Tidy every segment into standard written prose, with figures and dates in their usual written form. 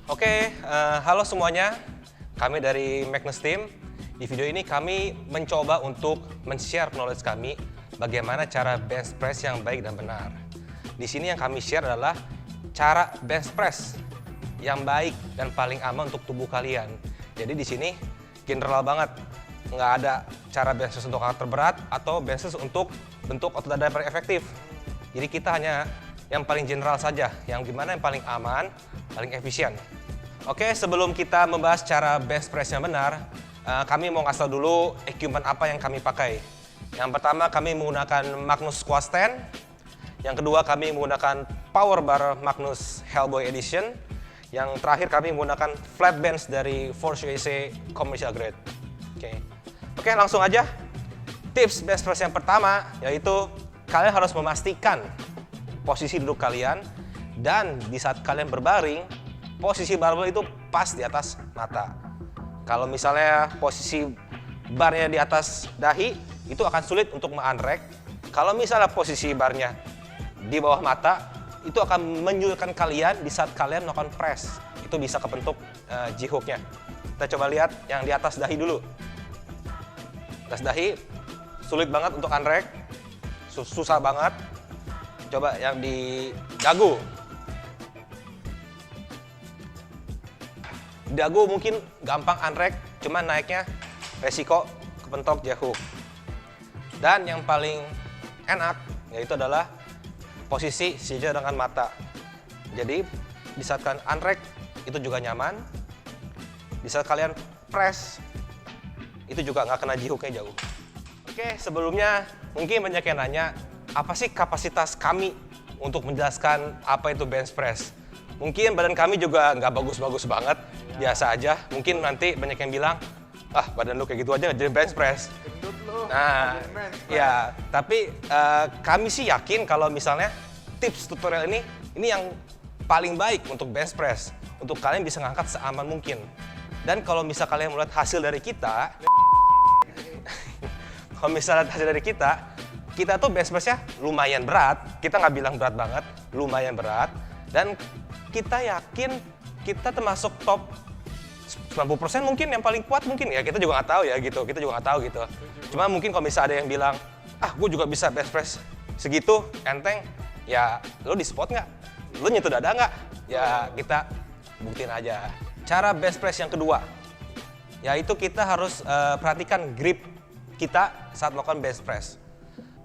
Halo semuanya. Kami dari Magnus Team. Di video ini kami mencoba untuk men-share knowledge kami bagaimana cara bench press yang baik dan benar. Di sini yang kami share adalah cara bench press yang baik dan paling aman untuk tubuh kalian. Jadi di sini general banget, nggak ada cara bench press untuk karakter berat atau bench press untuk bentuk otot dada yang paling efektif. Jadi kita hanya yang paling general saja, yang gimana yang paling aman, paling efisien. Sebelum kita membahas cara bench press yang benar, kami mau ngasih tahu dulu equipment apa yang kami pakai. Yang pertama kami menggunakan Magnus Squat Stand. Yang kedua kami menggunakan Power Bar Magnus Hellboy Edition. Yang terakhir kami menggunakan flat bench dari Force USA Commercial Grade. Oke, langsung aja. Tips bench press yang pertama yaitu kalian harus memastikan posisi duduk kalian dan di saat kalian berbaring, posisi barbel itu pas di atas mata. Kalau misalnya posisi barnya di atas dahi, itu akan sulit untuk me-unrack. Kalau misalnya posisi barnya di bawah mata, itu akan menyulitkan kalian di saat kalian melakukan press. Itu bisa kebentuk J-hook-nya. Kita coba lihat yang di atas dahi dulu. Atas dahi, sulit banget untuk unrack. Susah banget. Coba yang di dagu. Dagu mungkin gampang unrack, cuman naiknya resiko kepentok J-hook. Dan yang paling enak yaitu adalah posisi sejajar dengan mata. Jadi di saat kalian unrack itu juga nyaman. Di saat kalian press itu juga nggak kena J-hook-nya jauh. Sebelumnya mungkin banyak yang nanya, apa sih kapasitas kami untuk menjelaskan apa itu bench press? Mungkin badan kami juga nggak bagus-bagus banget, biasa aja. Mungkin nanti banyak yang bilang, badan lu kayak gitu aja jadi bench press. Nah, ya, tapi kami sih yakin kalau misalnya tips tutorial ini yang paling baik untuk bench press, untuk kalian bisa ngangkat seaman mungkin. Dan kalau misal kalian melihat hasil dari kita, kita tuh bench press-nya lumayan berat. Kita nggak bilang berat banget, lumayan berat. Dan kita yakin kita termasuk top 90% mungkin yang paling kuat mungkin ya. Kita juga nggak tahu ya gitu. Kita juga nggak tahu gitu. Cuma mungkin kalau misalnya ada yang bilang, gue juga bisa bench press segitu, enteng. Ya, lo di spot nggak? Lo nyentuh dada nggak? Ya, kita buktiin aja. Cara bench press yang kedua, yaitu kita harus perhatikan grip kita saat melakukan bench press.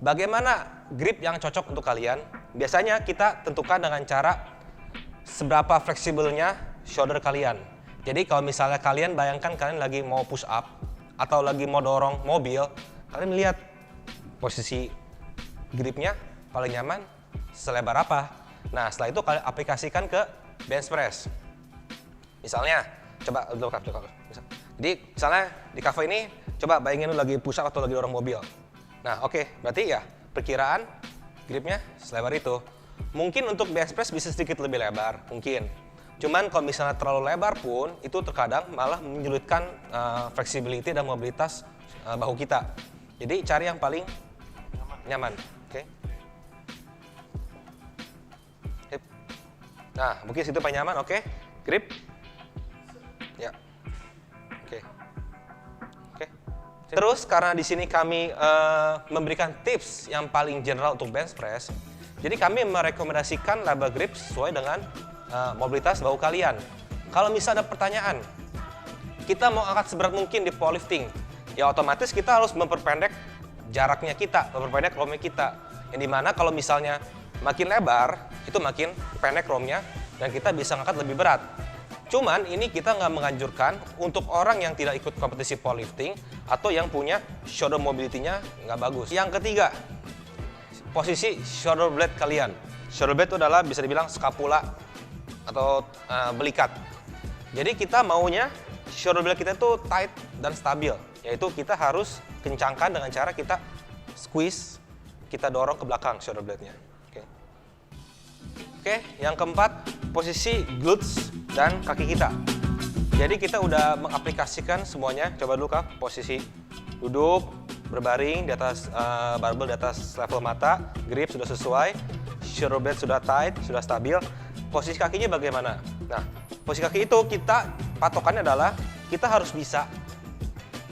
Bagaimana grip yang cocok untuk kalian? Biasanya kita tentukan dengan cara seberapa fleksibelnya shoulder kalian. Jadi kalau misalnya kalian bayangkan kalian lagi mau push up atau lagi mau dorong mobil, kalian lihat posisi gripnya paling nyaman selebar apa. Nah, setelah itu kalian aplikasikan ke bench press. Misalnya, coba. Jadi misalnya di cafe ini, coba bayangin lu lagi push up atau lagi dorong mobil. Nah, berarti ya perkiraan gripnya selebar itu. Mungkin untuk bench press bisa sedikit lebih lebar, mungkin. Cuman kalau misalnya terlalu lebar pun, itu terkadang malah menyulitkan flexibility dan mobilitas bahu kita. Jadi cari yang paling nyaman. Nah, mungkin situ paling nyaman, grip. Ya. Terus karena di sini kami memberikan tips yang paling general untuk bench press, jadi kami merekomendasikan lebar grip sesuai dengan mobilitas bahu kalian. Kalau misalnya ada pertanyaan, kita mau angkat seberat mungkin di powerlifting, ya otomatis kita harus memperpendek jaraknya kita, memperpendek romnya kita. Yang dimana kalau misalnya makin lebar, itu makin pendek romnya dan kita bisa ngangkat lebih berat. Cuman ini kita nggak menganjurkan untuk orang yang tidak ikut kompetisi powerlifting atau yang punya shoulder mobility-nya nggak bagus. Yang ketiga, posisi shoulder blade kalian. Shoulder blade itu adalah bisa dibilang scapula atau belikat. Jadi kita maunya shoulder blade kita itu tight dan stabil. Yaitu kita harus kencangkan dengan cara kita squeeze, kita dorong ke belakang shoulder blade-nya. Yang keempat, posisi glutes dan kaki kita. Jadi kita udah mengaplikasikan semuanya. Coba dulu Kak, posisi duduk, berbaring di atas barbel di atas level mata, grip sudah sesuai, shoulder blade sudah tight, sudah stabil. Posisi kakinya bagaimana? Nah, Posisi kaki itu kita patokannya adalah kita harus bisa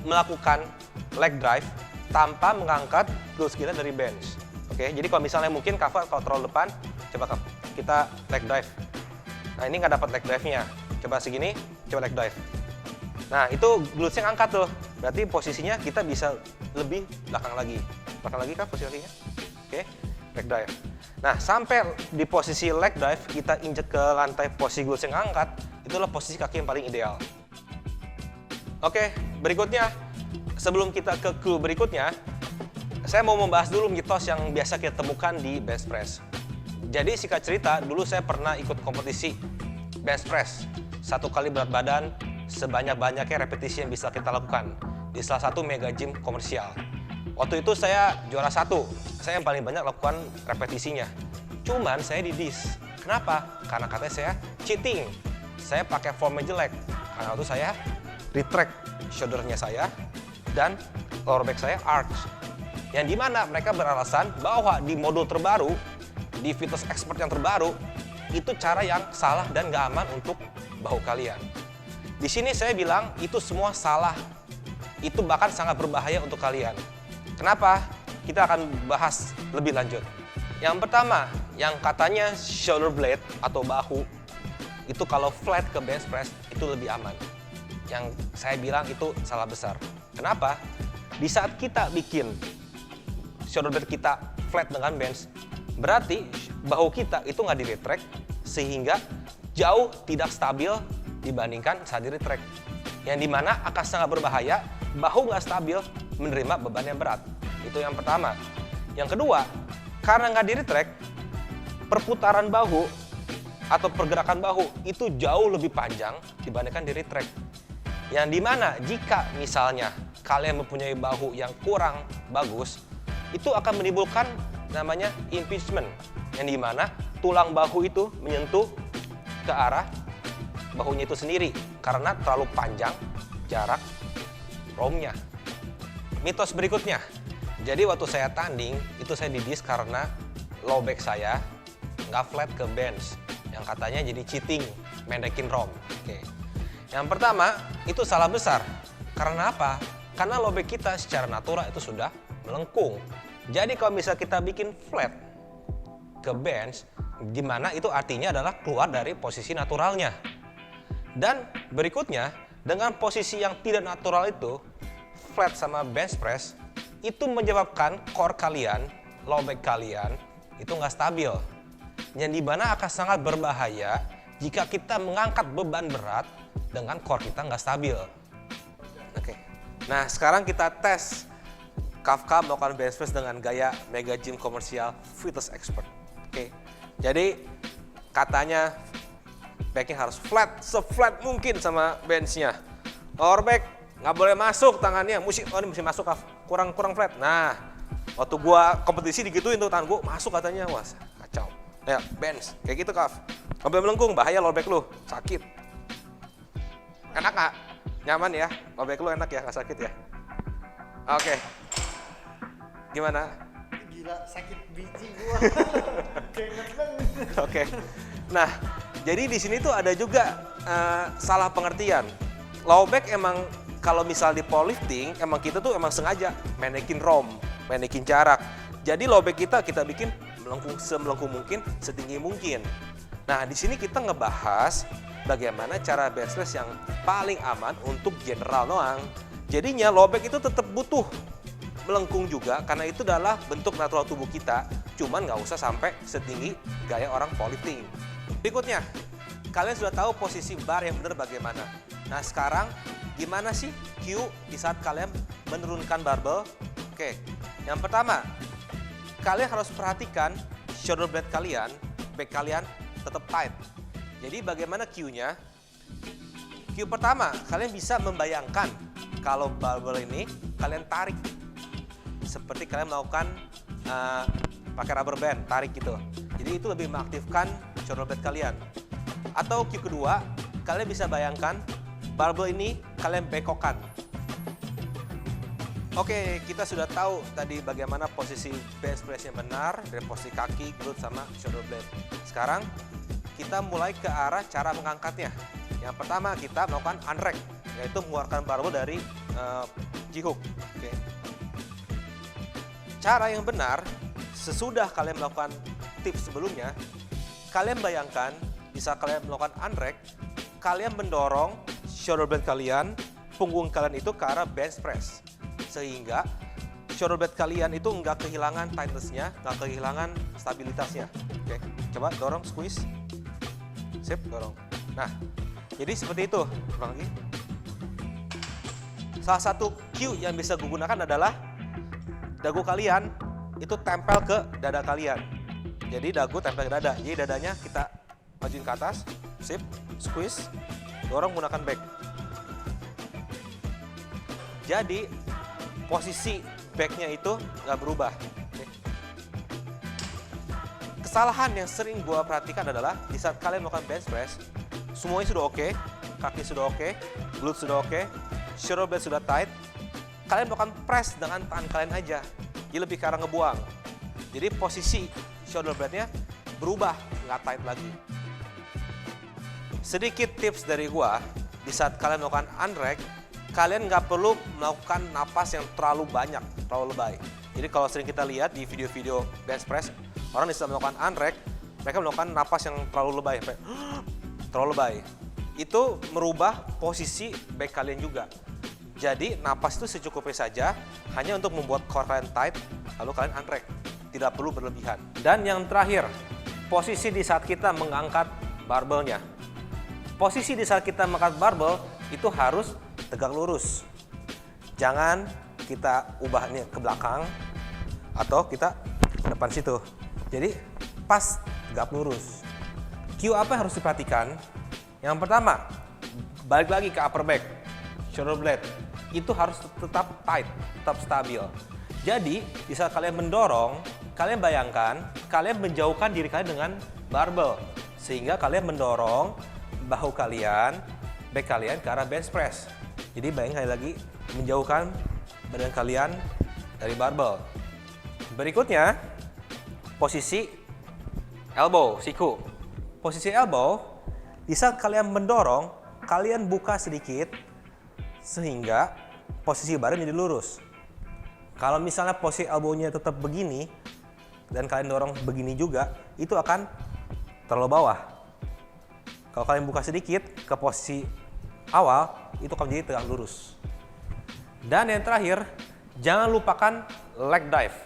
melakukan leg drive tanpa mengangkat glutes kita dari bench. Oke, jadi kalau misalnya mungkin cover kalau terlalu depan, coba kita leg drive. Nah ini nggak dapat leg drive-nya. Coba segini, coba leg drive. Nah itu glutes-nya ngangkat tuh. Berarti posisinya kita bisa lebih belakang lagi. Belakang lagi kan posisi kakinya. Oke, leg drive. Nah sampai di posisi leg drive kita injek ke lantai posisi glutes yang ngangkat, itulah posisi kaki yang paling ideal. Oke, berikutnya sebelum kita ke clue berikutnya, saya mau membahas dulu mitos yang biasa kita temukan di bench press. Jadi singkat cerita, dulu saya pernah ikut kompetisi bench press. 1 kali berat badan, sebanyak-banyaknya repetisi yang bisa kita lakukan di salah satu mega gym komersial. Waktu itu saya juara 1, saya yang paling banyak lakukan repetisinya. Cuman saya didis. Kenapa? Karena katanya saya cheating. Saya pakai formnya jelek. Karena waktu saya retract shouldernya saya dan lower back saya arch. Yang dimana mereka beralasan bahwa di modul terbaru, di Fitness Expert yang terbaru, itu cara yang salah dan nggak aman untuk bahu kalian. Di sini saya bilang itu semua salah. Itu bahkan sangat berbahaya untuk kalian. Kenapa? Kita akan bahas lebih lanjut. Yang pertama, yang katanya shoulder blade atau bahu, itu kalau flat ke bench press itu lebih aman. Yang saya bilang itu salah besar. Kenapa? Di saat kita bikin shoulder blade kita flat dengan bench, berarti bahu kita itu nggak di-retract sehingga jauh tidak stabil dibandingkan saat di-retract. Yang dimana akan sangat berbahaya, bahu nggak stabil menerima beban yang berat. Itu yang pertama. Yang kedua, karena nggak di-retract, perputaran bahu atau pergerakan bahu itu jauh lebih panjang dibandingkan di-retract. Yang dimana jika misalnya kalian mempunyai bahu yang kurang bagus, itu akan menimbulkan namanya impingement, yang dimana tulang bahu itu menyentuh ke arah bahunya itu sendiri karena terlalu panjang jarak romnya. Mitos berikutnya, jadi waktu saya tanding itu saya didis karena low back saya nggak flat ke bench, yang katanya jadi cheating, mendekin rom. Oke. Yang pertama itu salah besar. Karena apa? Karena low back kita secara natural itu sudah melengkung. Jadi kalau misalnya kita bikin flat ke bench, dimana itu artinya adalah keluar dari posisi naturalnya. Dan berikutnya, dengan posisi yang tidak natural itu, flat sama bench press, itu menyebabkan core kalian, low back kalian, itu nggak stabil. Yang dimana akan sangat berbahaya jika kita mengangkat beban berat dengan core kita nggak stabil. Oke. Nah sekarang kita tes Kafka melakukan bench press dengan gaya mega gym komersial Fitness Expert. Oke, jadi katanya backnya harus flat, se-flat mungkin sama benchnya. Lower back nggak boleh masuk tangannya, mesti masuk kurang flat. Nah, waktu gua kompetisi digituin tuh tangan gua masuk katanya, wah kacau. Ya bench kayak gitu Kaf, nggak boleh melengkung, bahaya lower back lu, sakit. Enak nggak? Nyaman ya? Lower back lu enak ya, nggak sakit ya? Oke. Gimana? Gila, sakit biji gua. Oke. Nah, jadi di sini tuh ada juga salah pengertian. Low back emang kalau misal di powerlifting, emang kita tuh emang sengaja manekin rom, manekin jarak. Jadi low back kita bikin semelengkung mungkin, setinggi mungkin. Nah, di sini kita ngebahas bagaimana cara bench press yang paling aman untuk general doang. Jadinya low back itu tetap butuh melengkung juga karena itu adalah bentuk natural tubuh kita, cuman nggak usah sampai setinggi gaya orang powerlifting. Berikutnya, kalian sudah tahu posisi bar yang benar bagaimana. Nah sekarang gimana sih cue di saat kalian menurunkan barbel? Oke, yang pertama kalian harus perhatikan shoulder blade kalian, back kalian tetap tight. Jadi bagaimana cue-nya? Cue pertama, kalian bisa membayangkan kalau barbel ini kalian tarik seperti kalian melakukan pakai rubber band, tarik gitu. Jadi itu lebih mengaktifkan shoulder blade kalian. Atau cue kedua, kalian bisa bayangkan barbel ini kalian bekokkan. Oke, kita sudah tahu tadi bagaimana posisi bench press yang benar dari posisi kaki, glute sama shoulder blade. Sekarang kita mulai ke arah cara mengangkatnya. Yang pertama kita melakukan unrack, yaitu mengeluarkan barbel dari G-hook. Oke. Cara yang benar, sesudah kalian melakukan tips sebelumnya, kalian bayangkan di saat kalian melakukan unrack, kalian mendorong shoulder blade kalian, punggung kalian itu ke arah bench press. Sehingga shoulder blade kalian itu nggak kehilangan tightness-nya, nggak kehilangan stabilitasnya. Oke, coba dorong, squeeze. Sip, dorong. Nah, jadi seperti itu. Ulang lagi. Salah satu cue yang bisa gue gunakan adalah dagu kalian itu tempel ke dada kalian. Jadi dagu tempel ke dada. Jadi dadanya kita majuin ke atas. Sip, squeeze. Dorong menggunakan back. Jadi posisi backnya itu nggak berubah. Oke. Kesalahan yang sering gue perhatikan adalah di saat kalian melakukan bench press, semuanya sudah oke, kaki sudah oke, glute sudah oke, shoulder blade sudah tight, kalian melakukan press dengan tangan kalian aja, jadi lebih ke arah ngebuang. Jadi posisi shoulder blade-nya berubah, nggak tight lagi. Sedikit tips dari gua, di saat kalian melakukan unrack, kalian nggak perlu melakukan napas yang terlalu banyak, terlalu lebay. Jadi kalau sering kita lihat di video-video bench press, orang di saat melakukan unrack, mereka melakukan napas yang terlalu lebay, sampai terlalu lebay. Itu merubah posisi back kalian juga. Jadi napas itu secukupnya saja, hanya untuk membuat core kalian tight, lalu kalian unrack. Tidak perlu berlebihan. Dan yang terakhir, posisi di saat kita mengangkat barbelnya. Posisi di saat kita mengangkat barbel itu harus tegak lurus. Jangan kita ubah ini ke belakang atau kita ke depan situ. Jadi pas tegak lurus. Cue apa yang harus diperhatikan? Yang pertama, balik lagi ke upper back, shoulder blade. Itu harus tetap tight, tetap stabil. Jadi, di saat kalian mendorong, kalian bayangkan kalian menjauhkan diri kalian dengan barbel. Sehingga kalian mendorong bahu kalian, back kalian ke arah bench press. Jadi bayangkan lagi menjauhkan badan kalian dari barbel. Berikutnya, posisi elbow, siku. Posisi elbow, di saat kalian mendorong, kalian buka sedikit sehingga posisi badan jadi lurus. Kalau misalnya posisi elbow-nya tetap begini dan kalian dorong begini juga, itu akan terlalu bawah. Kalau kalian buka sedikit ke posisi awal, itu akan menjadi tegak lurus. Dan yang terakhir, jangan lupakan leg dive.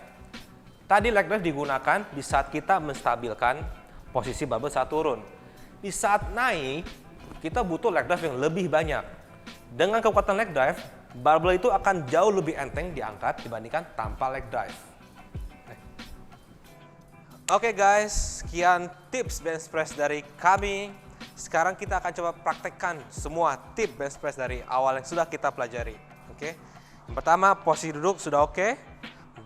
Tadi leg dive digunakan di saat kita menstabilkan posisi barbel saat turun. Di saat naik, kita butuh leg dive yang lebih banyak. Dengan kekuatan leg dive, barbel itu akan jauh lebih enteng diangkat dibandingkan tanpa leg dive. Oke guys, sekian tips bench press dari kami. Sekarang kita akan coba praktekkan semua tips bench press dari awal yang sudah kita pelajari. Oke. Yang pertama, posisi duduk sudah oke,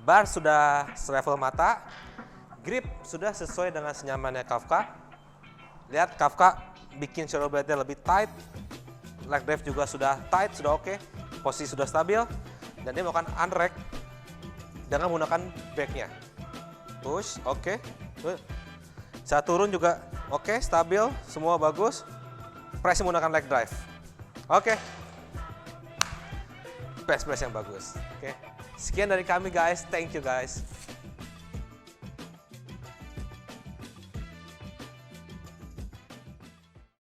bar sudah selevel mata, grip sudah sesuai dengan senyamannya Kafka. Lihat Kafka bikin shoulder blade-nya lebih tight, leg dive juga sudah tight, sudah oke, posisi sudah stabil, dan dia melakukan unrack dengan menggunakan back-nya. Push, oke. Saat turun juga oke, stabil, semua bagus. Press menggunakan leg drive. Oke. Press yang bagus. Oke. Sekian dari kami guys. Thank you guys.